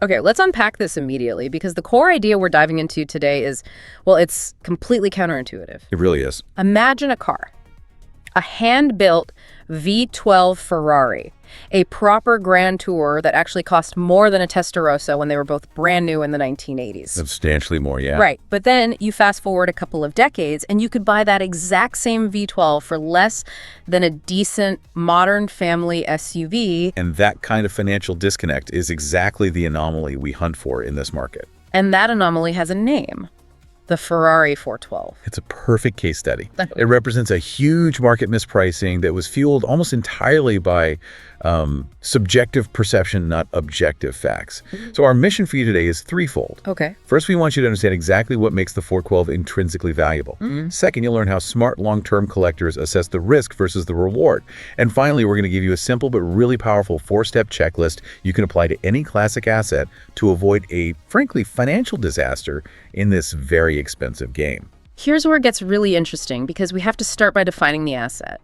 Okay, let's unpack this immediately because the core idea we're diving into today is, well, it's completely counterintuitive. It really is. Imagine a car, a hand-built V12 Ferrari, a proper Grand Tour that actually cost more than a Testarossa when they were both brand new in the 1980s. Substantially more, yeah. Right, but then you fast forward a couple of decades and you could buy that exact same V12 for less than a decent modern family SUV. And that kind of financial disconnect is exactly the anomaly we hunt for in this market. And that anomaly has a name. The Ferrari 412. It's a perfect case study. It represents a huge market mispricing that was fueled almost entirely by subjective perception, not objective facts. So our mission for you today is threefold. Okay. First, we want you to understand exactly what makes the 412 intrinsically valuable. Second, you'll learn how smart long-term collectors assess the risk versus the reward. And finally, we're going to give you a simple but really powerful 4-step checklist you can apply to any classic asset to avoid a, frankly, financial disaster in this very expensive game. Here's where it gets really interesting because we have to start by defining the asset.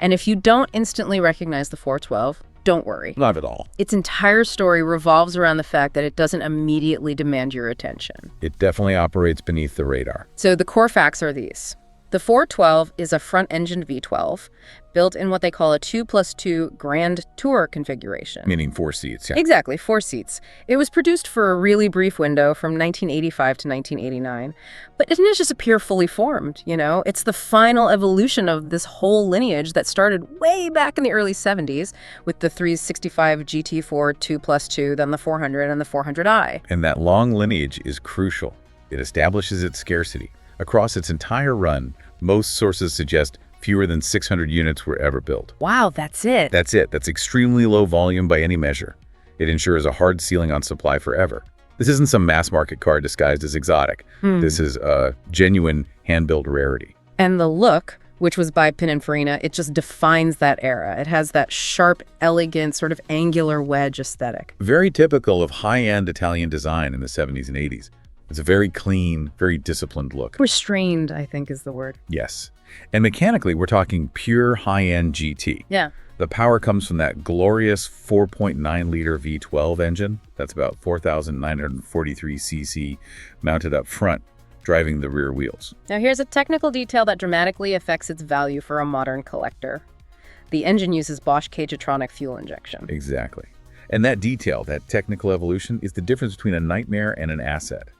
And if you don't instantly recognize the 412, don't worry. Not at all. Its entire story revolves around the fact that it doesn't immediately demand your attention. It definitely operates beneath the radar. So the core facts are these. The 412 is a front-engined V12 built in what they call a 2+2 Grand Tour configuration. Meaning 4 seats, yeah. Exactly, 4 seats. It was produced for a really brief window from 1985 to 1989, but it didn't just appear fully formed, you know? It's the final evolution of this whole lineage that started way back in the early 70s with the 365 GT4 2+2, then the 400 and the 400i. And that long lineage is crucial. It establishes its scarcity. Across its entire run, most sources suggest fewer than 600 units were ever built. Wow, that's it. That's it. That's extremely low volume by any measure. It ensures a hard ceiling on supply forever. This isn't some mass market car disguised as exotic. This is a genuine hand-built rarity. And the look, which was by Pininfarina, it just defines that era. It has that sharp, elegant, sort of angular wedge aesthetic. Very typical of high-end Italian design in the 70s and 80s. It's a very clean, very disciplined look. Restrained, I think, is the word. Yes. And mechanically, we're talking pure high-end GT. Yeah. The power comes from that glorious 4.9-liter V12 engine. That's about 4,943 cc mounted up front, driving the rear wheels. Now here's a technical detail that dramatically affects its value for a modern collector. The engine uses Bosch Cagetronic fuel injection. Exactly. And that detail, that technical evolution, is the difference between a nightmare and an asset.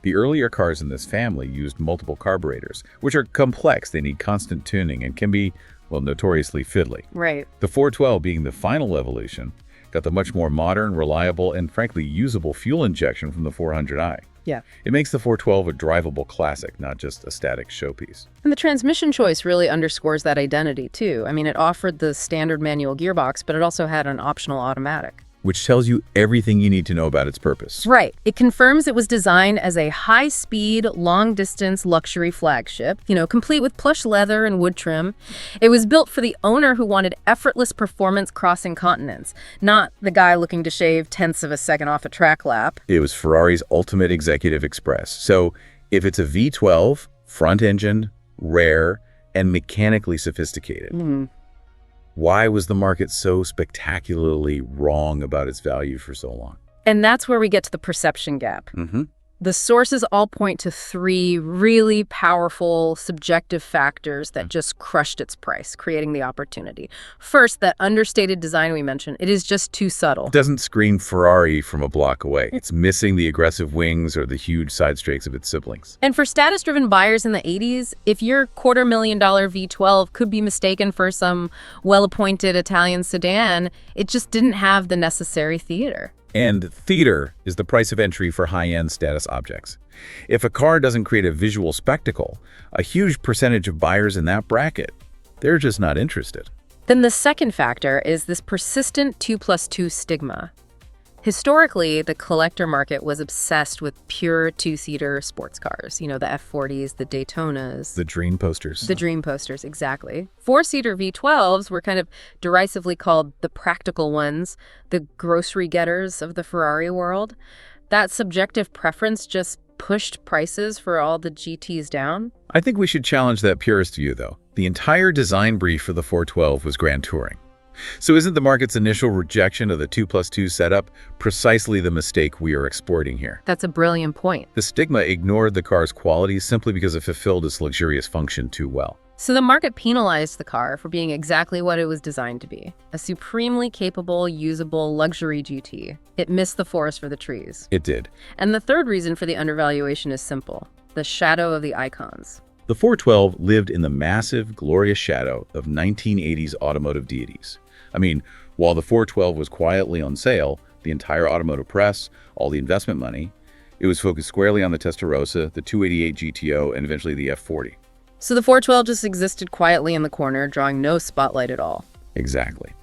The earlier cars in this family used multiple carburetors, which are complex. They need constant tuning and can be, well, notoriously fiddly. Right. The 412, being the final evolution, got the much more modern, reliable, and frankly usable fuel injection from the 400i. Yeah. It makes the 412 a drivable classic, not just a static showpiece. And the transmission choice really underscores that identity, too. I mean, it offered the standard manual gearbox, but it also had an optional automatic. Which tells you everything you need to know about its purpose. Right. It confirms it was designed as a high-speed, long-distance luxury flagship, you know, complete with plush leather and wood trim. It was built for the owner who wanted effortless performance crossing continents, not the guy looking to shave tenths of a second off a track lap. It was Ferrari's ultimate executive express. So if it's a V12, front-engined, rare, and mechanically sophisticated, why was the market so spectacularly wrong about its value for so long? And that's where we get to the perception gap. The sources all point to 3 really powerful subjective factors that just crushed its price, creating the opportunity. First, that understated design we mentioned, it is just too subtle. It doesn't scream Ferrari from a block away. It's missing the aggressive wings or the huge side strakes of its siblings. And for status-driven buyers in the 80s, if your $250,000 V12 could be mistaken for some well-appointed Italian sedan, it just didn't have the necessary theater. And theater is the price of entry for high-end status objects. If a car doesn't create a visual spectacle, a huge percentage of buyers in that bracket, they're just not interested. Then the second factor is this persistent 2+2 stigma. Historically, the collector market was obsessed with pure 2-seater sports cars. You know, the F40s, the Daytonas. The dream posters. The dream posters, exactly. 4-seater V12s were kind of derisively called the practical ones, the grocery getters of the Ferrari world. That subjective preference just pushed prices for all the GTs down. I think we should challenge that purist view, though. The entire design brief for the 412 was grand touring. So isn't the market's initial rejection of the 2+2 setup precisely the mistake we are exploiting here? That's a brilliant point. The stigma ignored the car's qualities simply because it fulfilled its luxurious function too well. So the market penalized the car for being exactly what it was designed to be, a supremely capable, usable luxury GT. It missed the forest for the trees. It did. And the third reason for the undervaluation is simple: the shadow of the icons. The 412 lived in the massive, glorious shadow of 1980s automotive deities. I mean, while the 412 was quietly on sale, the entire automotive press, all the investment money, it was focused squarely on the Testarossa, the 288 GTO, and eventually the F40. So the 412 just existed quietly in the corner, drawing no spotlight at all. Exactly.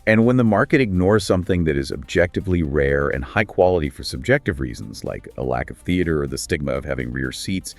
And when the market ignores something that is objectively rare and high quality for subjective reasons, like a lack of theater or the stigma of having rear seats,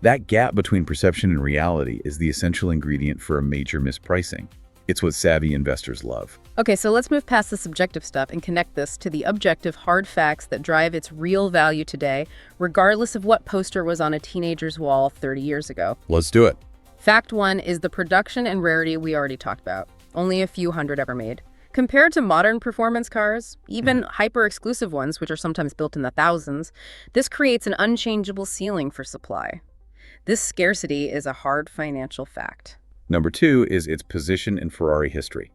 that gap between perception and reality is the essential ingredient for a major mispricing. It's what savvy investors love. Okay, so let's move past the subjective stuff and connect this to the objective hard facts that drive its real value today, regardless of what poster was on a teenager's wall 30 years ago. Let's do it. Fact one is the production and rarity we already talked about. Only a few hundred ever made. Compared to modern performance cars, even hyper-exclusive ones, which are sometimes built in the thousands, this creates an unchangeable ceiling for supply. This scarcity is a hard financial fact. Number two is its position in Ferrari history.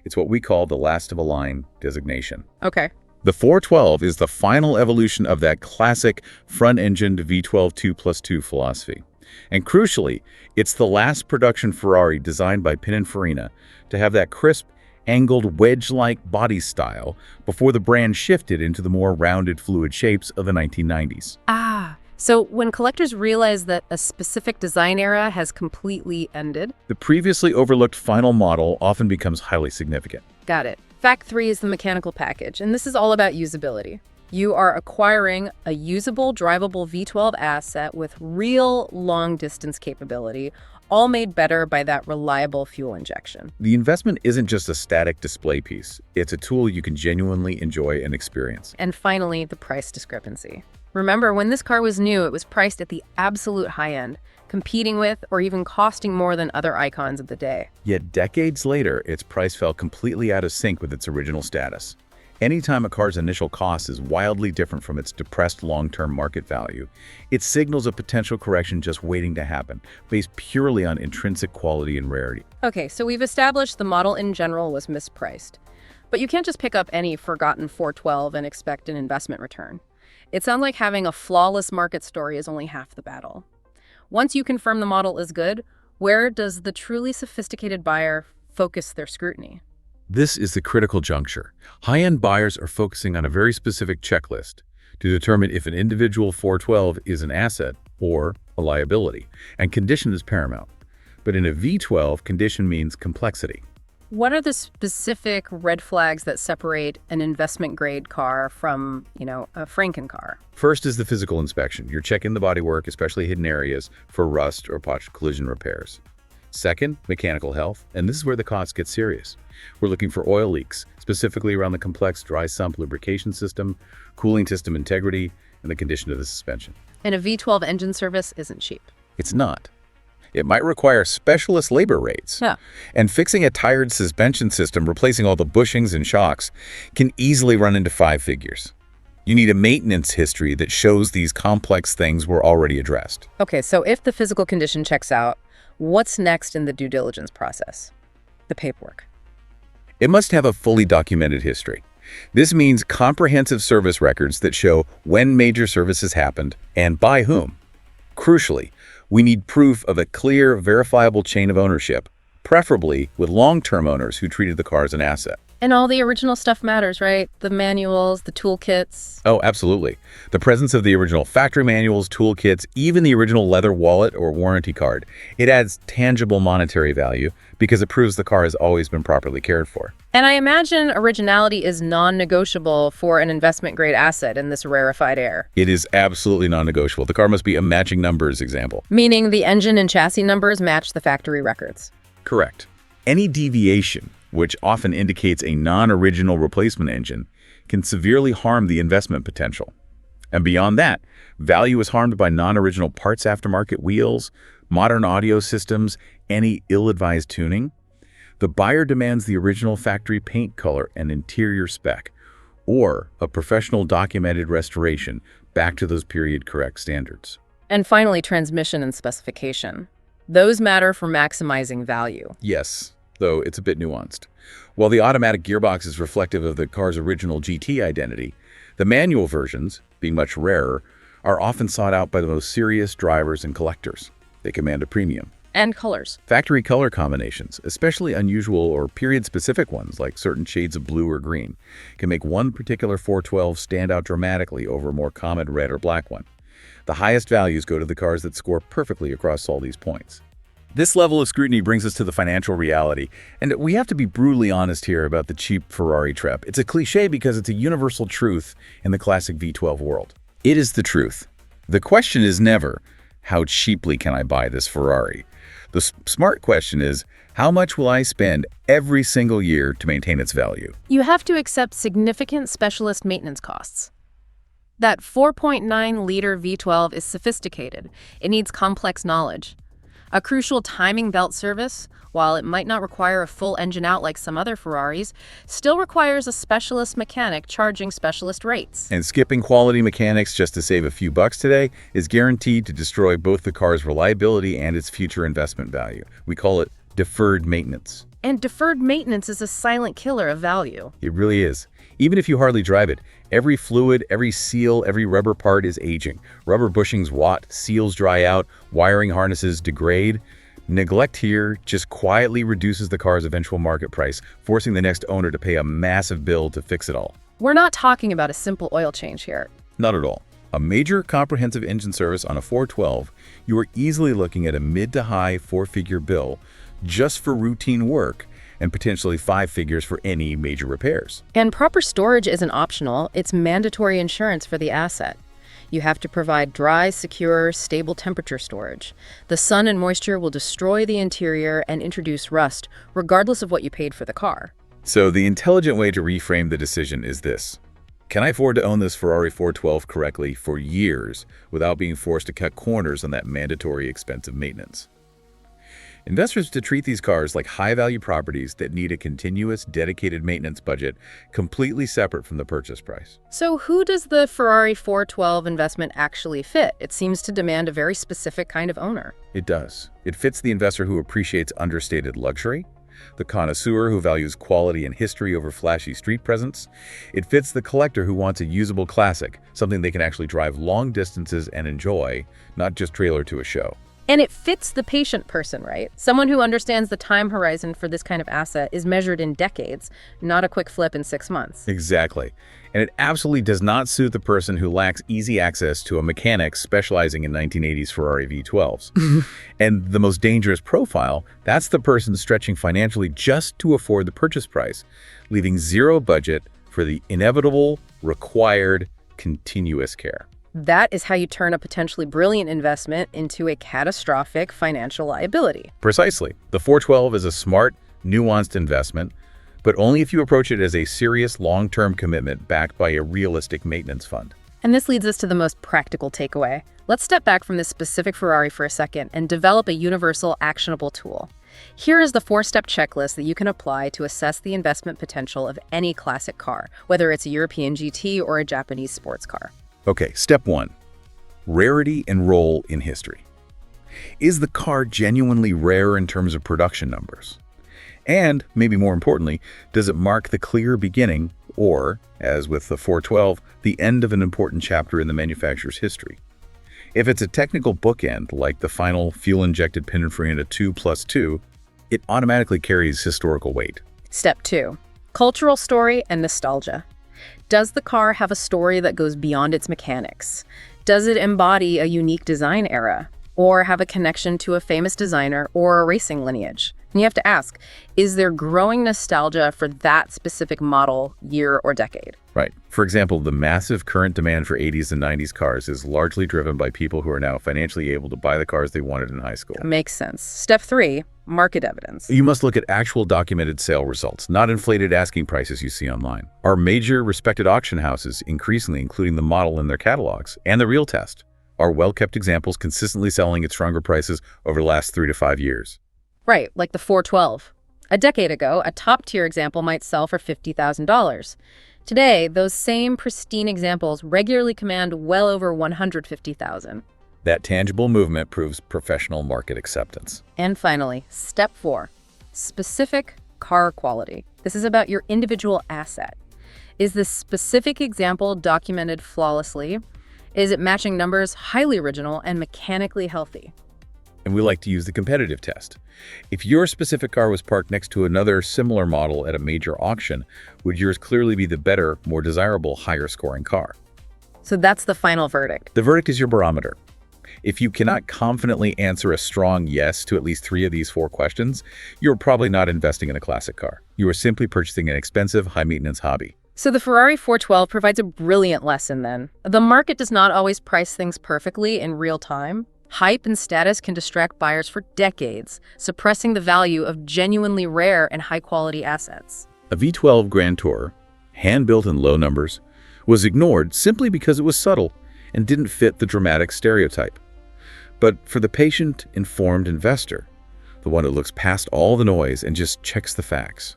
It's what we call the last of a line designation. Okay. The 412 is the final evolution of that classic front-engined V12 2+2 philosophy. And crucially, it's the last production Ferrari designed by Pininfarina to have that crisp, angled, wedge-like body style before the brand shifted into the more rounded, fluid shapes of the 1990s. So when collectors realize that a specific design era has completely ended, the previously overlooked final model often becomes highly significant. got it. Fact three is the mechanical package, and this is all about usability. You are acquiring a usable, drivable V12 asset with real long-distance capability, all made better by that reliable fuel injection. The investment isn't just a static display piece. It's a tool you can genuinely enjoy and experience. And finally, the price discrepancy. Remember, when this car was new, it was priced at the absolute high end, competing with or even costing more than other icons of the day. Yet decades later, its price fell completely out of sync with its original status. Anytime a car's initial cost is wildly different from its depressed long-term market value, it signals a potential correction just waiting to happen, based purely on intrinsic quality and rarity. Okay, so we've established the model in general was mispriced. But you can't just pick up any forgotten 412 and expect an investment return. It sounds like having a flawless market story is only half the battle. Once you confirm the model is good, where does the truly sophisticated buyer focus their scrutiny? This is the critical juncture. High-end buyers are focusing on a very specific checklist to determine if an individual 412 is an asset or a liability, and condition is paramount. But in a V12, condition means complexity. What are the specific red flags that separate an investment-grade car from, a Franken car? First is the physical inspection. You're checking the bodywork, especially hidden areas, for rust or potential collision repairs. Second, mechanical health, and this is where the costs get serious. We're looking for oil leaks, specifically around the complex dry sump lubrication system, cooling system integrity, and the condition of the suspension. And a V12 engine service isn't cheap. It's not. It might require specialist labor rates. Yeah. And fixing a tired suspension system, replacing all the bushings and shocks, can easily run into 5 figures. You need a maintenance history that shows these complex things were already addressed. Okay, so if the physical condition checks out, what's next in the due diligence process? The paperwork. It must have a fully documented history. This means comprehensive service records that show when major services happened and by whom. Crucially, we need proof of a clear, verifiable chain of ownership, preferably with long-term owners who treated the car as an asset. And all the original stuff matters, right? The manuals, the toolkits. Oh, absolutely. The presence of the original factory manuals, toolkits, even the original leather wallet or warranty card. It adds tangible monetary value because it proves the car has always been properly cared for. And I imagine originality is non-negotiable for an investment-grade asset in this rarefied air. It is absolutely non-negotiable. The car must be a matching numbers example. Meaning the engine and chassis numbers match the factory records. Correct. Any deviation, which often indicates a non-original replacement engine, can severely harm the investment potential. And beyond that, value is harmed by non-original parts aftermarket wheels, modern audio systems, any ill-advised tuning. The buyer demands the original factory paint color and interior spec, or a professional documented restoration back to those period-correct standards. And finally, transmission and specification. Those matter for maximizing value. Yes, though it's a bit nuanced. While the automatic gearbox is reflective of the car's original GT identity, the manual versions, being much rarer, are often sought out by the most serious drivers and collectors. They command a premium. And colors. Factory color combinations, especially unusual or period-specific ones like certain shades of blue or green, can make one particular 412 stand out dramatically over a more common red or black one. The highest values go to the cars that score perfectly across all these points. This level of scrutiny brings us to the financial reality, and we have to be brutally honest here about the cheap Ferrari trap. It's a cliche because it's a universal truth in the classic V12 world. It is the truth. The question is never, how cheaply can I buy this Ferrari? The smart question is, how much will I spend every single year to maintain its value? You have to accept significant specialist maintenance costs. That 4.9-liter V12 is sophisticated. It needs complex knowledge. A crucial timing belt service, while it might not require a full engine out like some other Ferraris, still requires a specialist mechanic charging specialist rates. And skipping quality mechanics just to save a few bucks today is guaranteed to destroy both the car's reliability and its future investment value. We call it deferred maintenance. And deferred maintenance is a silent killer of value. It really is. Even if you hardly drive it, every fluid, every seal, every rubber part is aging. Rubber bushings rot, seals dry out, wiring harnesses degrade. Neglect here just quietly reduces the car's eventual market price, forcing the next owner to pay a massive bill to fix it all. We're not talking about a simple oil change here. Not at all. A major comprehensive engine service on a 412, you are easily looking at a mid to high four-figure bill just for routine work, and potentially 5 figures for any major repairs. And proper storage isn't optional, it's mandatory insurance for the asset. You have to provide dry, secure, stable temperature storage. The sun and moisture will destroy the interior and introduce rust, regardless of what you paid for the car. So the intelligent way to reframe the decision is this. Can I afford to own this Ferrari 412 correctly for years without being forced to cut corners on that mandatory expensive maintenance? Investors to treat these cars like high-value properties that need a continuous, dedicated maintenance budget completely separate from the purchase price. So who does the Ferrari 412 investment actually fit? It seems to demand a very specific kind of owner. It does. It fits the investor who appreciates understated luxury, the connoisseur who values quality and history over flashy street presence. It fits the collector who wants a usable classic, something they can actually drive long distances and enjoy, not just trailer to a show. And it fits the patient person, right? Someone who understands the time horizon for this kind of asset is measured in decades, not a quick flip in 6 months. Exactly. And it absolutely does not suit the person who lacks easy access to a mechanic specializing in 1980s Ferrari V12s. And the most dangerous profile, that's the person stretching financially just to afford the purchase price, leaving zero budget for the inevitable, required, continuous care. That is how you turn a potentially brilliant investment into a catastrophic financial liability. Precisely. The 412 is a smart, nuanced investment, but only if you approach it as a serious long-term commitment backed by a realistic maintenance fund. And this leads us to the most practical takeaway. Let's step back from this specific Ferrari for a second and develop a universal, actionable tool. Here is the 4-step checklist that you can apply to assess the investment potential of any classic car, whether it's a European GT or a Japanese sports car. Okay, step 1. Rarity and role in history. Is the car genuinely rare in terms of production numbers? And, maybe more importantly, does it mark the clear beginning or, as with the 412, the end of an important chapter in the manufacturer's history? If it's a technical bookend, like the final fuel-injected Pininfarina 2+2, it automatically carries historical weight. Step 2. Cultural story and nostalgia. Does the car have a story that goes beyond its mechanics? Does it embody a unique design era? Or have a connection to a famous designer or a racing lineage? And you have to ask, is there growing nostalgia for that specific model, year, or decade? Right. For example, the massive current demand for 80s and 90s cars is largely driven by people who are now financially able to buy the cars they wanted in high school. Makes sense. Step 3, market evidence. You must look at actual documented sale results, not inflated asking prices you see online. Our major respected auction houses, increasingly including the model in their catalogs, and the real test, are well-kept examples consistently selling at stronger prices over the last 3 to 5 years. Right, like the 412. A decade ago, a top-tier example might sell for $50,000. Today, those same pristine examples regularly command well over $150,000. That tangible movement proves professional market acceptance. And finally, step 4, specific car quality. This is about your individual asset. Is this specific example documented flawlessly? Is it matching numbers, highly original, and mechanically healthy? And we like to use the competitive test. If your specific car was parked next to another similar model at a major auction, would yours clearly be the better, more desirable, higher-scoring car? So that's the final verdict. The verdict is your barometer. If you cannot confidently answer a strong yes to at least 3 of these 4 questions, you're probably not investing in a classic car. You are simply purchasing an expensive, high-maintenance hobby. So the Ferrari 412 provides a brilliant lesson then. The market does not always price things perfectly in real time. Hype and status can distract buyers for decades, suppressing the value of genuinely rare and high-quality assets. A V12 Grand Tour, hand-built in low numbers, was ignored simply because it was subtle and didn't fit the dramatic stereotype. But for the patient, informed investor, the one who looks past all the noise and just checks the facts,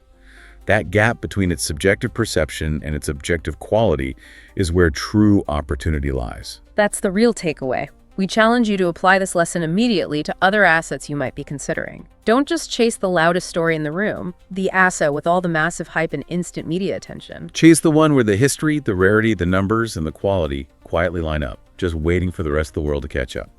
that gap between its subjective perception and its objective quality is where true opportunity lies. That's the real takeaway. We challenge you to apply this lesson immediately to other assets you might be considering. Don't just chase the loudest story in the room, the asset with all the massive hype and instant media attention. Chase the one where the history, the rarity, the numbers, and the quality quietly line up, just waiting for the rest of the world to catch up.